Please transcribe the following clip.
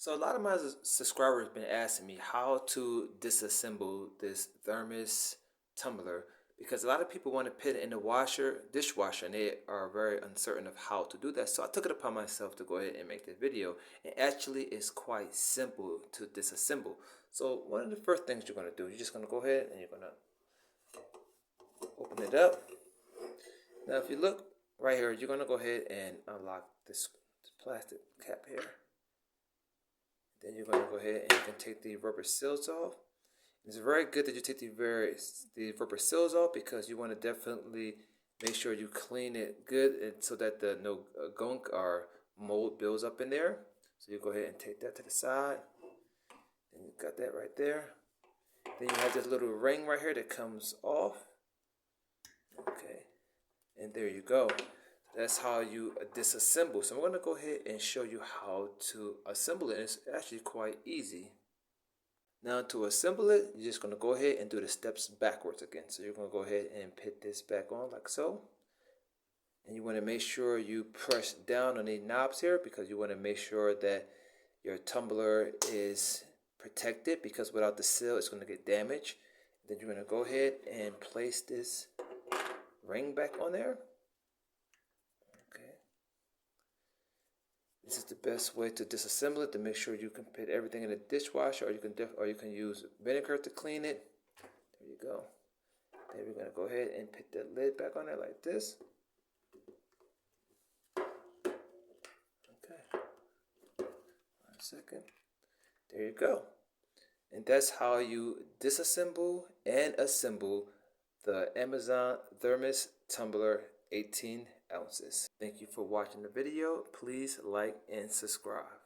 So a lot of my subscribers have been asking me how to disassemble this Thermos tumbler because a lot of people want to put it in the dishwasher, and they are very uncertain of how to do that. So I took it upon myself to go ahead and make this video. And actually, it's quite simple to disassemble. So one of the first things you're going to do, you're just going to go ahead and you're going to open it up. Now, if you look right here, you're going to go ahead and unlock this plastic cap here. Then you're going to go ahead and you can take the rubber seals off. It's very good that you take the rubber seals off because you want to definitely make sure you clean it good so that the no gunk or mold builds up in there. So you go ahead and take that to the side. And you got that right there. Then you have this little ring right here that comes off. Okay, and there you go. That's how you disassemble. So I'm going to go ahead and show you how to assemble it. It's actually quite easy. Now to assemble it, you're just going to go ahead and do the steps backwards again. So you're going to go ahead and put this back on like so. And you want to make sure you press down on the knobs here because you want to make sure that your tumbler is protected, because without the seal it's going to get damaged. Then you're going to go ahead and place this ring back on there. This is the best way to disassemble it, to make sure you can put everything in the dishwasher, or you can use vinegar to clean it. There you go. Then we're gonna go ahead and put that lid back on there like this. Okay. 1 second. There you go. And that's how you disassemble and assemble the Amazon Thermos tumbler 18 ounces. Thank you for watching the video. Please like and subscribe.